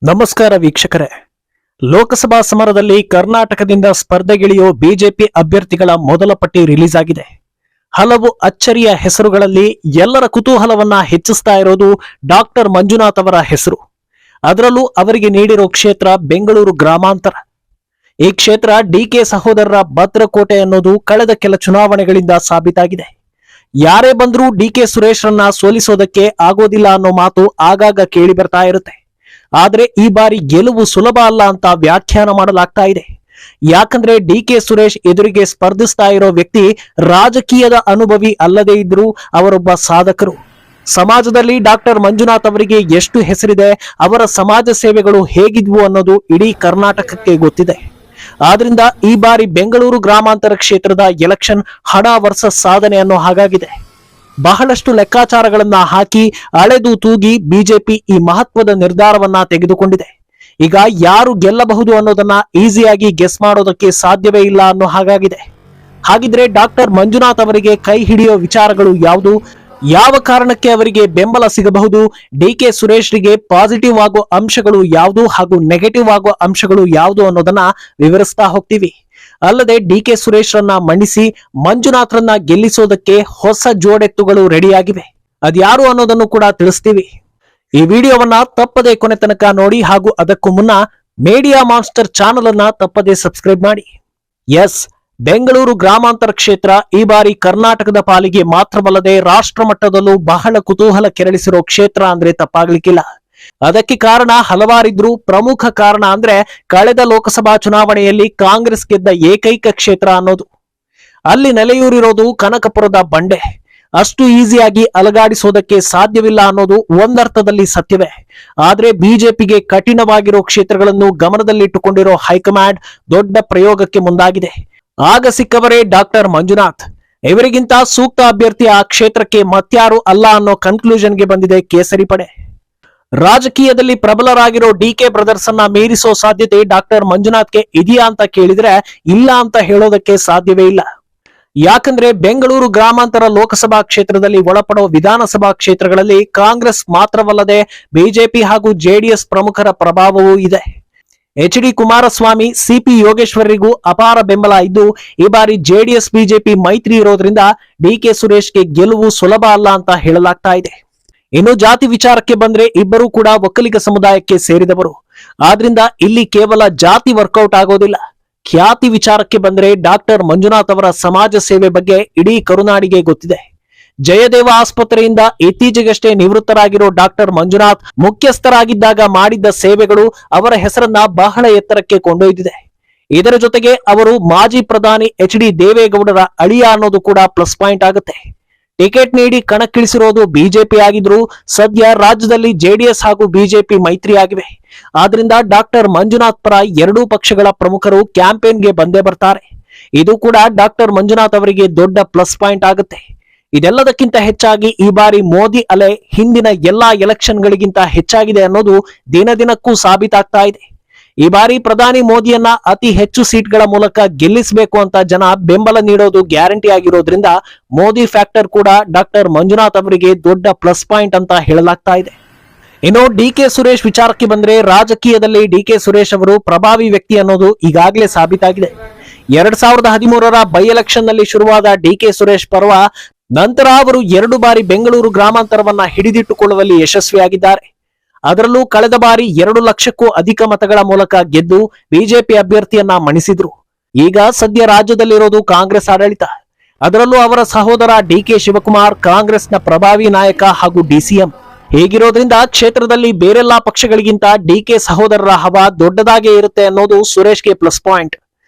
ನಮಸ್ಕಾರ ವೀಕ್ಷಕರೇ. ಲೋಕಸಭಾ ಸಮರದಲ್ಲಿ ಕರ್ನಾಟಕದಿಂದ ಸ್ಪರ್ಧೆಗಿಳಿಯೋ ಬಿಜೆಪಿ ಅಭ್ಯರ್ಥಿಗಳ ಮೊದಲ ಪಟ್ಟಿ ರಿಲೀಸ್ ಆಗಿದೆ. ಹಲವು ಅಚ್ಚರಿಯ ಹೆಸರುಗಳಲ್ಲಿ ಎಲ್ಲರ ಕುತೂಹಲವನ್ನ ಹೆಚ್ಚಿಸ್ತಾ ಇರೋದು ಡಾಕ್ಟರ್ ಮಂಜುನಾಥ್ ಅವರ ಹೆಸರು. ಅದರಲ್ಲೂ ಅವರಿಗೆ ನೀಡಿರೋ ಕ್ಷೇತ್ರ ಬೆಂಗಳೂರು ಗ್ರಾಮಾಂತರ. ಈ ಕ್ಷೇತ್ರ ಡಿಕೆ ಸಹೋದರರ ಭದ್ರಕೋಟೆ ಅನ್ನೋದು ಕಳೆದ ಕೆಲ ಚುನಾವಣೆಗಳಿಂದ ಸಾಬೀತಾಗಿದೆ. ಯಾರೇ ಬಂದ್ರೂ ಡಿಕೆ ಸುರೇಶ್ರನ್ನ ಸೋಲಿಸೋದಕ್ಕೆ ಆಗೋದಿಲ್ಲ ಅನ್ನೋ ಮಾತು ಆಗಾಗ ಕೇಳಿ ಬರ್ತಾ ಇರುತ್ತೆ. ಆದ್ರೆ ಈ ಬಾರಿ ಗೆಲುವು ಸುಲಭ ಅಲ್ಲ ಅಂತ ವ್ಯಾಖ್ಯಾನ ಮಾಡಲಾಗ್ತಾ ಇದೆ. ಯಾಕಂದ್ರೆ ಡಿಕೆ ಸುರೇಶ್ ಎದುರಿಗೆ ಸ್ಪರ್ಧಿಸ್ತಾ ಇರೋ ವ್ಯಕ್ತಿ ರಾಜಕೀಯದ ಅನುಭವಿ ಅಲ್ಲದೇ ಇದ್ರೂ ಅವರೊಬ್ಬ ಸಾಧಕರು. ಸಮಾಜದಲ್ಲಿ ಡಾಕ್ಟರ್ ಮಂಜುನಾಥ್ ಅವರಿಗೆ ಎಷ್ಟು ಹೆಸರಿದೆ, ಅವರ ಸಮಾಜ ಸೇವೆಗಳು ಹೇಗಿದ್ವು ಅನ್ನೋದು ಇಡೀ ಕರ್ನಾಟಕಕ್ಕೆ ಗೊತ್ತಿದೆ. ಆದ್ರಿಂದ ಈ ಬಾರಿ ಬೆಂಗಳೂರು ಗ್ರಾಮಾಂತರ ಕ್ಷೇತ್ರದ ಎಲೆಕ್ಷನ್ ಹಣ ವರ್ಸಸ್ ಸಾಧನೆ ಅನ್ನೋ ಹಾಗಾಗಿದೆ. ಬಹಳಷ್ಟು ಲೆಕ್ಕಾಚಾರಗಳನ್ನ ಹಾಕಿ ಅಳೆದು ತೂಗಿ ಬಿಜೆಪಿ ಈ ಮಹತ್ವದ ನಿರ್ಧಾರವನ್ನ ತೆಗೆದುಕೊಂಡಿದೆ. ಈಗ ಯಾರು ಗೆಲ್ಲಬಹುದು ಅನ್ನೋದನ್ನ ಈಸಿಯಾಗಿ ಗೆಸ್ ಮಾಡೋದಕ್ಕೆ ಸಾಧ್ಯವೇ ಇಲ್ಲ ಅನ್ನೋ ಹಾಗಾಗಿದೆ. ಹಾಗಿದ್ರೆ ಡಾಕ್ಟರ್ ಮಂಜುನಾಥ್ ಅವರಿಗೆ ಕೈ ಹಿಡಿಯೋ ವಿಚಾರಗಳು ಯಾವುದು, ಯಾವ ಕಾರಣಕ್ಕೆ ಅವರಿಗೆ ಬೆಂಬಲ ಸಿಗಬಹುದು, ಡಿಕೆ ಸುರೇಶ್ರಿಗೆ ಪಾಸಿಟಿವ್ ಆಗೋ ಅಂಶಗಳು ಯಾವುದು ಹಾಗೂ ನೆಗೆಟಿವ್ ಆಗೋ ಅಂಶಗಳು ಯಾವುದು ಅನ್ನೋದನ್ನ ವಿವರಿಸ್ತಾ ಹೋಗ್ತೀವಿ. ಅಲ್ಲದೆ ಡಿಕೆ ಸುರೇಶ್ರನ್ನ ಮಂಡಿಸಿ ಮಂಜುನಾಥ್ರನ್ನ ಗೆಲ್ಲಿಸೋದಕ್ಕೆ ಹೊಸ ಜೋಡೆತ್ತುಗಳು ರೆಡಿಯಾಗಿವೆ. ಅದ್ಯಾರು ಅನ್ನೋದನ್ನು ಕೂಡ ತಿಳಿಸ್ತೀವಿ. ಈ ವಿಡಿಯೋವನ್ನ ತಪ್ಪದೆ ಕೊನೆ ತನಕ ನೋಡಿ ಹಾಗೂ ಅದಕ್ಕೂ ಮುನ್ನ ಮೀಡಿಯಾ ಮಾನ್ಸ್ಟರ್ ಚಾನೆಲ್ ಅನ್ನ ತಪ್ಪದೆ ಸಬ್ಸ್ಕ್ರೈಬ್ ಮಾಡಿ. ಎಸ್, ಬೆಂಗಳೂರು ಗ್ರಾಮಾಂತರ ಕ್ಷೇತ್ರ ಈ ಬಾರಿ ಕರ್ನಾಟಕದ ಪಾಲಿಗೆ ಮಾತ್ರವಲ್ಲದೆ ರಾಷ್ಟ್ರ ಮಟ್ಟದಲ್ಲೂ ಬಹಳ ಕುತೂಹಲ ಕೆರಳಿಸಿರೋ ಕ್ಷೇತ್ರ ಅಂದ್ರೆ ತಪ್ಪಾಗ್ಲಿಕ್ಕಿಲ್ಲ. ಅದಕ್ಕೆ ಕಾರಣ ಹಲವಾರಿದ್ರು. ಪ್ರಮುಖ ಕಾರಣ ಅಂದ್ರೆ ಕಳೆದ ಲೋಕಸಭಾ ಚುನಾವಣೆಯಲ್ಲಿ ಕಾಂಗ್ರೆಸ್ ಗೆದ್ದ ಏಕೈಕ ಕ್ಷೇತ್ರ ಅನ್ನೋದು. ಅಲ್ಲಿ ನೆಲೆಯೂರಿರೋದು ಕನಕಪುರದ ಬಂಡೆ. ಅಷ್ಟು ಈಸಿಯಾಗಿ ಅಲಗಾಡಿಸೋದಕ್ಕೆ ಸಾಧ್ಯವಿಲ್ಲ ಅನ್ನೋದು ಒಂದರ್ಥದಲ್ಲಿ ಸತ್ಯವೇ. ಆದ್ರೆ ಬಿಜೆಪಿಗೆ ಕಠಿಣವಾಗಿರೋ ಕ್ಷೇತ್ರಗಳನ್ನು ಗಮನದಲ್ಲಿಟ್ಟುಕೊಂಡಿರೋ ಹೈಕಮಾಂಡ್ ದೊಡ್ಡ ಪ್ರಯೋಗಕ್ಕೆ ಮುಂದಾಗಿದೆ. ಆಗ ಸಿಕ್ಕವರೇ ಡಾಕ್ಟರ್ ಮಂಜುನಾಥ್. ಇವರಿಗಿಂತ ಸೂಕ್ತ ಅಭ್ಯರ್ಥಿ ಆ ಕ್ಷೇತ್ರಕ್ಕೆ ಮತ್ಯಾರು ಅಲ್ಲ ಅನ್ನೋ ಕನ್ಕ್ಲೂಷನ್ಗೆ ಬಂದಿದೆ ಕೇಸರಿ ಪಡೆ. ರಾಜಕೀಯದಲ್ಲಿ ಪ್ರಬಲರಾಗಿರೋ ಡಿಕೆ ಬ್ರದರ್ಸ್ ಅನ್ನ ಮೀರಿಸೋ ಸಾಧ್ಯತೆ ಡಾಕ್ಟರ್ ಮಂಜುನಾಥ್ಗೆ ಇದೆಯಾ ಅಂತ ಕೇಳಿದ್ರೆ ಇಲ್ಲ ಅಂತ ಹೇಳೋದಕ್ಕೆ ಸಾಧ್ಯವೇ ಇಲ್ಲ. ಯಾಕಂದ್ರೆ ಬೆಂಗಳೂರು ಗ್ರಾಮಾಂತರ ಲೋಕಸಭಾ ಕ್ಷೇತ್ರದಲ್ಲಿ ಒಳಪಡೋ ವಿಧಾನಸಭಾ ಕ್ಷೇತ್ರಗಳಲ್ಲಿ ಕಾಂಗ್ರೆಸ್ ಮಾತ್ರವಲ್ಲದೆ ಬಿಜೆಪಿ ಹಾಗೂ ಜೆಡಿಎಸ್ ಪ್ರಮುಖರ ಪ್ರಭಾವವೂ ಇದೆ. ಎಚ್ ಡಿ ಕುಮಾರಸ್ವಾಮಿ, ಸಿಪಿ ಯೋಗೇಶ್ವರರಿಗೂ ಅಪಾರ ಬೆಂಬಲ ಇದ್ದು ಈ ಬಾರಿ ಜೆಡಿಎಸ್ ಬಿಜೆಪಿ ಮೈತ್ರಿ ಇರೋದ್ರಿಂದ ಡಿಕೆ ಸುರೇಶ್ಗೆ ಗೆಲುವು ಸುಲಭ ಅಲ್ಲ ಅಂತ ಹೇಳಲಾಗ್ತಾ ಇದೆ. ಇನ್ನು ಜಾತಿ ವಿಚಾರಕ್ಕೆ ಬಂದ್ರೆ ಇಬ್ಬರೂ ಕೂಡ ಒಕ್ಕಲಿಗ ಸಮುದಾಯಕ್ಕೆ ಸೇರಿದವರು. ಆದ್ರಿಂದ ಇಲ್ಲಿ ಕೇವಲ ಜಾತಿ ವರ್ಕೌಟ್ ಆಗೋದಿಲ್ಲ. ಖ್ಯಾತಿ ವಿಚಾರಕ್ಕೆ ಬಂದ್ರೆ ಡಾಕ್ಟರ್ ಮಂಜುನಾಥ್ ಅವರ ಸಮಾಜ ಸೇವೆ ಬಗ್ಗೆ ಇಡೀ ಕರುನಾಡಿಗೆ ಗೊತ್ತಿದೆ. ಜಯದೇವ ಆಸ್ಪತ್ರೆಯಿಂದ ಇತ್ತೀಚೆಗಷ್ಟೇ ನಿವೃತ್ತರಾಗಿರೋ ಡಾಕ್ಟರ್ ಮಂಜುನಾಥ್ ಮುಖ್ಯಸ್ಥರಾಗಿದ್ದಾಗ ಮಾಡಿದ್ದ ಸೇವೆಗಳು ಅವರ ಹೆಸರನ್ನ ಬಹಳ ಎತ್ತರಕ್ಕೆ ಕೊಂಡೊಯ್ದಿದೆ. ಇದರ ಜೊತೆಗೆ ಅವರು ಮಾಜಿ ಪ್ರಧಾನಿ ಎಚ್ ಡಿ ದೇವೇಗೌಡರ ಅಳಿಯ ಅನ್ನೋದು ಕೂಡ ಪ್ಲಸ್ ಪಾಯಿಂಟ್ ಆಗುತ್ತೆ. ಟಿಕೆಟ್ ನೀಡಿ ಕಣಕ್ಕಿಳಿಸಿರೋದು ಬಿಜೆಪಿ ಆಗಿದ್ರು ಸದ್ಯ ರಾಜ್ಯದಲ್ಲಿ ಜೆಡಿಎಸ್ ಹಾಗೂ ಬಿಜೆಪಿ ಮೈತ್ರಿ ಆಗಿವೆ. ಆದ್ರಿಂದ ಡಾಕ್ಟರ್ ಮಂಜುನಾಥ್ ಪರ ಎರಡೂ ಪಕ್ಷಗಳ ಪ್ರಮುಖರು ಕ್ಯಾಂಪೇನ್ಗೆ ಬಂದೇ ಬರ್ತಾರೆ. ಇದು ಕೂಡ ಡಾಕ್ಟರ್ ಮಂಜುನಾಥ್ ಅವರಿಗೆ ದೊಡ್ಡ ಪ್ಲಸ್ ಪಾಯಿಂಟ್ ಆಗುತ್ತೆ. ಇದೆಲ್ಲದಕ್ಕಿಂತ ಹೆಚ್ಚಾಗಿ ಈ ಬಾರಿ ಮೋದಿ ಅಲೆ ಹಿಂದಿನ ಎಲ್ಲಾ ಎಲೆಕ್ಷನ್ಗಳಿಗಿಂತ ಹೆಚ್ಚಾಗಿದೆ ಅನ್ನೋದು ದಿನ ದಿನಕ್ಕೂ ಸಾಬೀತಾಗ್ತಾ ಇದೆ. ಈ ಬಾರಿ ಪ್ರಧಾನಿ ಮೋದಿಯನ್ನ ಅತಿ ಹೆಚ್ಚು ಸೀಟ್ಗಳ ಮೂಲಕ ಗೆಲ್ಲಿಸಬೇಕು ಅಂತ ಜನ ಬೆಂಬಲ ನೀಡೋದು ಗ್ಯಾರಂಟಿ ಆಗಿರೋದ್ರಿಂದ ಮೋದಿ ಫ್ಯಾಕ್ಟರ್ ಕೂಡ ಡಾಕ್ಟರ್ ಮಂಜುನಾಥ್ ಅವರಿಗೆ ದೊಡ್ಡ ಪ್ಲಸ್ ಪಾಯಿಂಟ್ ಅಂತ ಹೇಳಲಾಗ್ತಾ ಇದೆ. ಇನ್ನು ಡಿಕೆ ಸುರೇಶ್ ವಿಚಾರಕ್ಕೆ ಬಂದ್ರೆ ರಾಜಕೀಯದಲ್ಲಿ ಡಿಕೆ ಸುರೇಶ್ ಅವರು ಪ್ರಭಾವಿ ವ್ಯಕ್ತಿ ಅನ್ನೋದು ಈಗಾಗಲೇ ಸಾಬೀತಾಗಿದೆ. 2013ರ ಬೈ ಎಲೆಕ್ಷನ್ ನಲ್ಲಿ ಶುರುವಾದ ಡಿಕೆ ಸುರೇಶ್ ಪರ್ವ ನಂತರ ಅವರು 2 ಬಾರಿ ಬೆಂಗಳೂರು ಗ್ರಾಮಾಂತರವನ್ನ ಹಿಡಿದಿಟ್ಟುಕೊಳ್ಳುವಲ್ಲಿ ಯಶಸ್ವಿಯಾಗಿದ್ದಾರೆ. ಅದರಲ್ಲೂ ಕಳೆದ ಬಾರಿ 2 ಲಕ್ಷಕ್ಕೂ ಅಧಿಕ ಮತಗಳ ಮೂಲಕ ಗೆದ್ದು ಬಿಜೆಪಿ ಅಭ್ಯರ್ಥಿಯನ್ನ ಮಣಿಸಿದ್ರು. ಈಗ ಸದ್ಯ ರಾಜ್ಯದಲ್ಲಿರೋದು ಕಾಂಗ್ರೆಸ್ ಆಡಳಿತ. ಅದರಲ್ಲೂ ಅವರ ಸಹೋದರ ಡಿಕೆ ಶಿವಕುಮಾರ್ ಕಾಂಗ್ರೆಸ್ನ ಪ್ರಭಾವಿ ನಾಯಕ ಹಾಗೂ ಡಿಸಿಎಂ. ಹೀಗಿರೋದ್ರಿಂದ ಕ್ಷೇತ್ರದಲ್ಲಿ ಬೇರೆಲ್ಲಾ ಪಕ್ಷಗಳಿಗಿಂತ ಡಿಕೆ ಸಹೋದರರ ಹವಾ ದೊಡ್ಡದಾಗೇ ಇರುತ್ತೆ ಅನ್ನೋದು ಸುರೇಶ್ಗೆ ಪ್ಲಸ್ ಪಾಯಿಂಟ್.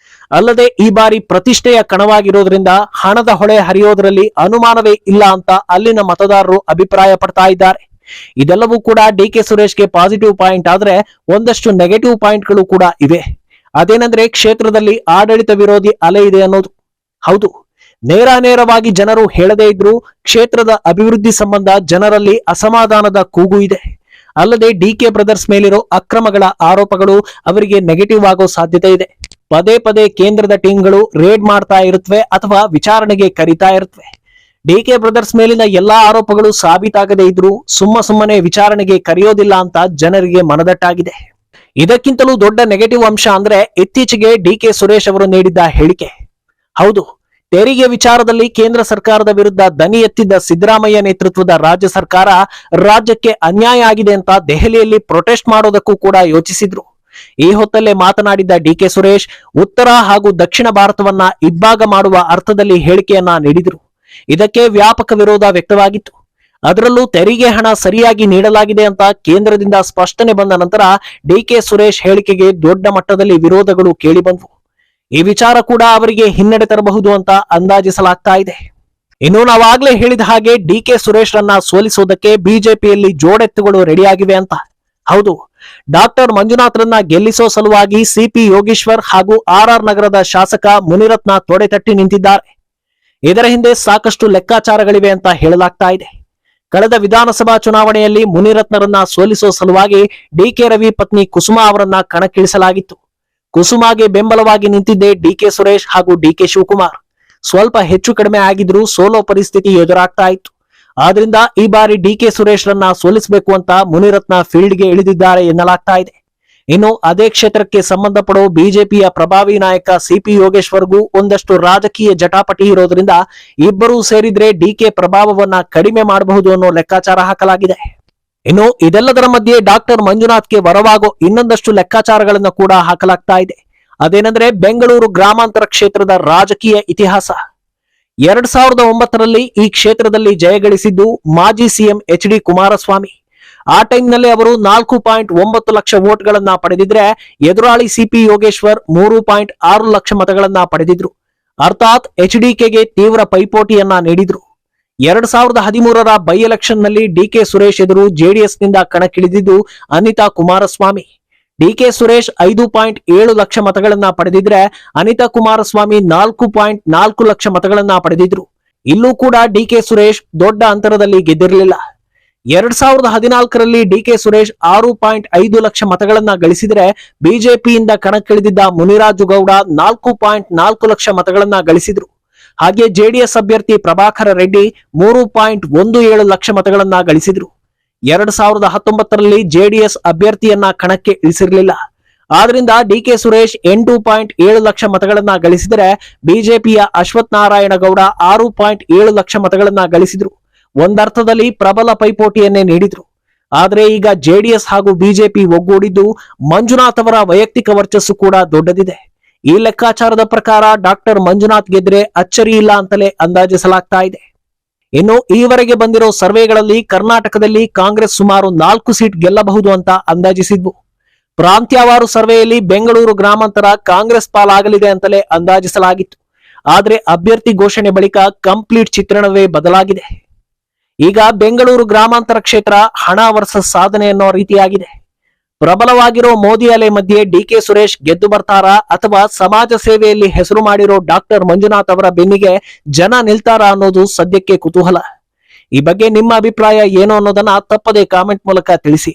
ಅಲ್ಲದೆ ಈ ಬಾರಿ ಪ್ರತಿಷ್ಠೆಯ ಕಣವಾಗಿರೋದ್ರಿಂದ ಹಣದ ಹೊಳೆ ಹರಿಯೋದ್ರಲ್ಲಿ ಅನುಮಾನವೇ ಇಲ್ಲ ಅಂತ ಅಲ್ಲಿನ ಮತದಾರರು ಅಭಿಪ್ರಾಯ ಪಡ್ತಾ ಇದ್ದಾರೆ. ಇದೆಲ್ಲವೂ ಕೂಡ ಡಿಕೆ ಸುರೇಶ್ಗೆ ಪಾಸಿಟಿವ್ ಪಾಯಿಂಟ್ ಆದ್ರೆ ಒಂದಷ್ಟು ನೆಗೆಟಿವ್ ಪಾಯಿಂಟ್ಗಳು ಕೂಡ ಇವೆ. ಅದೇನೆಂದ್ರೆ ಕ್ಷೇತ್ರದಲ್ಲಿ ಆಡಳಿತ ವಿರೋಧಿ ಅಲೆ ಇದೆ ಅನ್ನೋದು. ಹೌದು, ನೇರವಾಗಿ ಜನರು ಹೇಳದೇ ಇದ್ರು ಕ್ಷೇತ್ರದ ಅಭಿವೃದ್ಧಿ ಸಂಬಂಧ ಜನರಲ್ಲಿ ಅಸಮಾಧಾನದ ಕೂಗು ಇದೆ. ಅಲ್ಲದೆ ಡಿಕೆ ಬ್ರದರ್ಸ್ ಮೇಲಿರೋ ಅಕ್ರಮಗಳ ಆರೋಪಗಳು ಅವರಿಗೆ ನೆಗೆಟಿವ್ ಆಗೋ ಸಾಧ್ಯತೆ ಇದೆ. ಪದೇ ಪದೇ ಕೇಂದ್ರದ ಟೀಮ್ಗಳು ರೇಡ್ ಮಾಡ್ತಾ ಇರುತ್ತವೆ ಅಥವಾ ವಿಚಾರಣೆಗೆ ಕರೀತಾ ಇರುತ್ತವೆ. ಡಿಕೆ ಬ್ರದರ್ಸ್ ಮೇಲಿನ ಎಲ್ಲಾ ಆರೋಪಗಳು ಸಾಬೀತಾಗದೇ ಇದ್ರೂ ಸುಮ್ಮನೆ ವಿಚಾರಣೆಗೆ ಕರೆಯೋದಿಲ್ಲ ಅಂತ ಜನರಿಗೆ ಮನದಟ್ಟಾಗಿದೆ. ಇದಕ್ಕಿಂತಲೂ ದೊಡ್ಡ ನೆಗೆಟಿವ್ ಅಂಶ ಅಂದ್ರೆ ಇತ್ತೀಚೆಗೆ ಡಿಕೆ ಸುರೇಶ್ ಅವರು ನೀಡಿದ್ದ ಹೇಳಿಕೆ. ಹೌದು, ತೆರಿಗೆ ವಿಚಾರದಲ್ಲಿ ಕೇಂದ್ರ ಸರ್ಕಾರದ ವಿರುದ್ಧ ದನಿ ಎತ್ತಿದ್ದ ಸಿದ್ದರಾಮಯ್ಯ ನೇತೃತ್ವದ ರಾಜ್ಯ ಸರ್ಕಾರ ರಾಜ್ಯಕ್ಕೆ ಅನ್ಯಾಯ ಆಗಿದೆ ಅಂತ ದೆಹಲಿಯಲ್ಲಿ ಪ್ರೊಟೆಸ್ಟ್ ಮಾಡೋದಕ್ಕೂ ಕೂಡ ಯೋಚಿಸಿದ್ರು. ಈ ಹೊತ್ತಲ್ಲೇ ಮಾತನಾಡಿದ್ದ ಡಿಕೆ ಸುರೇಶ್ ಉತ್ತರ ಹಾಗೂ ದಕ್ಷಿಣ ಭಾರತವನ್ನ ಇಬ್ಬಾಗ ಮಾಡುವ ಅರ್ಥದಲ್ಲಿ ಹೇಳಿಕೆಯನ್ನ ನೀಡಿದರು. ಇದಕ್ಕೆ ವ್ಯಾಪಕ ವಿರೋಧ ವ್ಯಕ್ತವಾಗಿತ್ತು. ಅದರಲ್ಲೂ ತೆರಿಗೆ ಹಣ ಸರಿಯಾಗಿ ನೀಡಲಾಗಿದೆ ಅಂತ ಕೇಂದ್ರದಿಂದ ಸ್ಪಷ್ಟನೆ ಬಂದ ನಂತರ ಡಿಕೆ ಸುರೇಶ್ ಹೇಳಿಕೆಗೆ ದೊಡ್ಡ ಮಟ್ಟದಲ್ಲಿ ವಿರೋಧಗಳು ಕೇಳಿಬಂದವು. ಈ ವಿಚಾರ ಕೂಡ ಅವರಿಗೆ ಹಿನ್ನಡೆ ತರಬಹುದು ಅಂತ ಅಂದಾಜಿಸಲಾಗ್ತಾ ಇದೆ. ಇನ್ನು ನಾವಾಗ್ಲೇ ಹೇಳಿದ ಹಾಗೆ ಡಿಕೆ ಸುರೇಶ್ ರನ್ನ ಸೋಲಿಸೋದಕ್ಕೆ ಬಿಜೆಪಿಯಲ್ಲಿ ಜೋಡೆತ್ತುಗಳು ರೆಡಿಯಾಗಿವೆ ಅಂತ. ಹೌದು, ಡಾಕ್ಟರ್ ಮಂಜುನಾಥ್ ರನ್ನ ಗೆಲ್ಲಿಸೋ ಸಲುವಾಗಿ ಸಿಪಿ ಯೋಗೇಶ್ವರ್ ಹಾಗೂ ಆರ್ಆರ್ ನಗರದ ಶಾಸಕ ಮುನಿರತ್ನ ತೊಡೆ ತಟ್ಟಿ ನಿಂತಿದ್ದಾರೆ. ಇದರ ಹಿಂದೆ ಸಾಕಷ್ಟು ಲೆಕ್ಕಾಚಾರಗಳಿವೆ ಅಂತ ಹೇಳಲಾಗ್ತಾ ಇದೆ. ಕಳೆದ ವಿಧಾನಸಭಾ ಚುನಾವಣೆಯಲ್ಲಿ ಮುನಿರತ್ನರನ್ನ ಸೋಲಿಸೋ ಸಲುವಾಗಿ ಡಿಕೆ ರವಿ ಪತ್ನಿ ಕುಸುಮಾ ಅವರನ್ನ ಕಣಕ್ಕಿಳಿಸಲಾಗಿತ್ತು. ಕುಸುಮಾಗೆ ಬೆಂಬಲವಾಗಿ ನಿಂತಿದ್ದೆ ಡಿಕೆ ಸುರೇಶ್ ಹಾಗೂ ಡಿಕೆ ಶಿವಕುಮಾರ್. ಸ್ವಲ್ಪ ಹೆಚ್ಚು ಕಡಿಮೆ ಆಗಿದ್ರೂ ಸೋಲೋ ಪರಿಸ್ಥಿತಿ ಎದುರಾಗ್ತಾ ಇತ್ತು. ಆದ್ರಿಂದ ಈ ಬಾರಿ ಡಿಕೆ ಸುರೇಶ್ ರನ್ನ ಸೋಲಿಸಬೇಕು ಅಂತ ಮುನಿರತ್ನ ಫೀಲ್ಡ್ಗೆ ಇಳಿದಿದ್ದಾರೆ ಎನ್ನಲಾಗ್ತಾ ಇದೆ. ಇನ್ನು ಅದೇ ಕ್ಷೇತ್ರಕ್ಕೆ ಸಂಬಂಧಪಡೋ ಬಿಜೆಪಿಯ ಪ್ರಭಾವಿ ನಾಯಕ ಸಿಪಿ ಯೋಗೇಶ್ವರ್ಗೂ ಒಂದಷ್ಟು ರಾಜಕೀಯ ಜಟಾಪಟಿ ಇರೋದ್ರಿಂದ ಇಬ್ಬರೂ ಸೇರಿದ್ರೆ ಡಿಕೆ ಪ್ರಭಾವವನ್ನ ಕಡಿಮೆ ಮಾಡಬಹುದು ಅನ್ನೋ ಲೆಕ್ಕಾಚಾರ ಹಾಕಲಾಗಿದೆ. ಇನ್ನು ಇದೆಲ್ಲದರ ಮಧ್ಯೆ ಡಾಕ್ಟರ್ ಮಂಜುನಾಥ್ಗೆ ವರವಾಗೋ ಇನ್ನೊಂದಷ್ಟು ಲೆಕ್ಕಾಚಾರಗಳನ್ನು ಕೂಡ ಹಾಕಲಾಗ್ತಾ ಇದೆ. ಅದೇನೆಂದ್ರೆ ಬೆಂಗಳೂರು ಗ್ರಾಮಾಂತರ ಕ್ಷೇತ್ರದ ರಾಜಕೀಯ ಇತಿಹಾಸ. 2009ರಲ್ಲಿ ಈ ಕ್ಷೇತ್ರದಲ್ಲಿ ಜಯಗಳಿಸಿದ್ದು ಮಾಜಿ ಸಿಎಂ ಎಚ್.ಡಿ. ಕುಮಾರಸ್ವಾಮಿ. ಆ ಟೈಮ್ನಲ್ಲಿ ಅವರು 4.9 ಲಕ್ಷ ವೋಟ್ಗಳನ್ನ ಪಡೆದಿದ್ರೆ ಎದುರಾಳಿ ಸಿಪಿ ಯೋಗೇಶ್ವರ್ 3.6 ಲಕ್ಷ ಮತಗಳನ್ನ ಪಡೆದಿದ್ರು. ಅರ್ಥಾತ್ ಎಚ್ಡಿಕೆಗೆ ತೀವ್ರ ಪೈಪೋಟಿಯನ್ನ ನೀಡಿದ್ರು. 2013ರ ಬೈ ಎಲೆಕ್ಷನ್ ನಲ್ಲಿ ಡಿಕೆ ಸುರೇಶ್ ಎದುರು ಜೆಡಿಎಸ್ ನಿಂದ ಕಣಕ್ಕಿಳಿದಿದ್ದು ಅನಿತಾ ಕುಮಾರಸ್ವಾಮಿ. ಡಿಕೆ ಸುರೇಶ್ 5.7 ಲಕ್ಷ ಮತಗಳನ್ನ ಪಡೆದಿದ್ರೆ ಅನಿತಾ ಕುಮಾರಸ್ವಾಮಿ 4.4 ಲಕ್ಷ ಮತಗಳನ್ನ ಪಡೆದಿದ್ರು. ಇಲ್ಲೂ ಕೂಡ ಡಿಕೆ ಸುರೇಶ್ ದೊಡ್ಡ ಅಂತರದಲ್ಲಿ ಗೆದ್ದಿರಲಿಲ್ಲ. 2014ರಲ್ಲಿ ಡಿಕೆ ಸುರೇಶ್ 6.5 ಲಕ್ಷ ಮತಗಳನ್ನ ಗಳಿಸಿದರೆ ಬಿಜೆಪಿಯಿಂದ ಕಣಕ್ಕಿಳಿದಿದ್ದ ಮುನಿರಾಜು ಗೌಡ 4.4 ಲಕ್ಷ ಮತಗಳನ್ನ ಗಳಿಸಿದ್ರು. ಹಾಗೆ ಜೆಡಿಎಸ್ ಅಭ್ಯರ್ಥಿ ಪ್ರಭಾಕರ ರೆಡ್ಡಿ 3.17 ಲಕ್ಷ ಮತಗಳನ್ನ ಗಳಿಸಿದ್ರು. 2019ರಲ್ಲಿ ಜೆಡಿಎಸ್ ಅಭ್ಯರ್ಥಿಯನ್ನ ಕಣಕ್ಕೆ ಇಳಿಸಿರಲಿಲ್ಲ. ಆದ್ರಿಂದ ಡಿಕೆ ಸುರೇಶ್ 8.7 ಲಕ್ಷ ಮತಗಳನ್ನ ಗಳಿಸಿದರೆ ಬಿಜೆಪಿಯ ಅಶ್ವಥ್ ನಾರಾಯಣ ಗೌಡ 6.7 ಲಕ್ಷ ಮತಗಳನ್ನ ಗಳಿಸಿದ್ರು. ಒಂದರ್ಥದಲ್ಲಿ ಪ್ರಬಲ ಪೈಪೋಟಿಯನ್ನೇ ನೀಡಿದ್ರು. ಆದ್ರೆ ಈಗ ಜೆಡಿಎಸ್ ಹಾಗೂ ಬಿಜೆಪಿ ಒಗ್ಗೂಡಿದ್ದು ಮಂಜುನಾಥ್ ಅವರ ವೈಯಕ್ತಿಕ ವರ್ಚಸ್ಸು ಕೂಡ ದೊಡ್ಡದಿದೆ. ಈ ಲೆಕ್ಕಾಚಾರದ ಪ್ರಕಾರ ಡಾಕ್ಟರ್ ಮಂಜುನಾಥ್ ಗೆದ್ರೆ ಅಚ್ಚರಿ ಇಲ್ಲ ಅಂತಲೇ ಅಂದಾಜಿಸಲಾಗ್ತಾ ಇದೆ. ಇನ್ನು ಈವರೆಗೆ ಬಂದಿರೋ ಸರ್ವೆಗಳಲ್ಲಿ ಕರ್ನಾಟಕದಲ್ಲಿ ಕಾಂಗ್ರೆಸ್ ಸುಮಾರು 4 ಸೀಟ್ ಗೆಲ್ಲಬಹುದು ಅಂತ ಅಂದಾಜಿಸಿದ್ವು. ಪ್ರಾಂತ್ಯವಾರು ಸರ್ವೆಯಲ್ಲಿ ಬೆಂಗಳೂರು ಗ್ರಾಮಾಂತರ ಕಾಂಗ್ರೆಸ್ ಪಾಲಾಗಲಿದೆ ಅಂತಲೇ ಅಂದಾಜಿಸಲಾಗಿತ್ತು. ಆದ್ರೆ ಅಭ್ಯರ್ಥಿ ಘೋಷಣೆ ಬಳಿಕ ಕಂಪ್ಲೀಟ್ ಚಿತ್ರಣವೇ ಬದಲಾಗಿದೆ. ಈಗ ಬೆಂಗಳೂರು ಗ್ರಾಮಾಂತರ ಕ್ಷೇತ್ರ ಹಣ ವರ್ಸಸ್ ಸಾಧನೆ ಅನ್ನೋ ರೀತಿಯಾಗಿದೆ. ಪ್ರಬಲವಾಗಿರೋ ಮೋದಿ ಅಲೆ ಮಧ್ಯೆ ಡಿಕೆ ಸುರೇಶ್ ಗೆದ್ದು ಬರ್ತಾರಾ ಅಥವಾ ಸಮಾಜ ಸೇವೆಯಲ್ಲಿ ಹೆಸರು ಮಾಡಿರೋ ಡಾಕ್ಟರ್ ಮಂಜುನಾಥ್ ಅವರ ಬೆನ್ನಿಗೆ ಜನ ನಿಲ್ತಾರಾ ಅನ್ನೋದು ಸದ್ಯಕ್ಕೆ ಕುತೂಹಲ. ಈ ಬಗ್ಗೆ ನಿಮ್ಮ ಅಭಿಪ್ರಾಯ ಏನು ಅನ್ನೋದನ್ನ ತಪ್ಪದೇ ಕಾಮೆಂಟ್ ಮೂಲಕ ತಿಳಿಸಿ.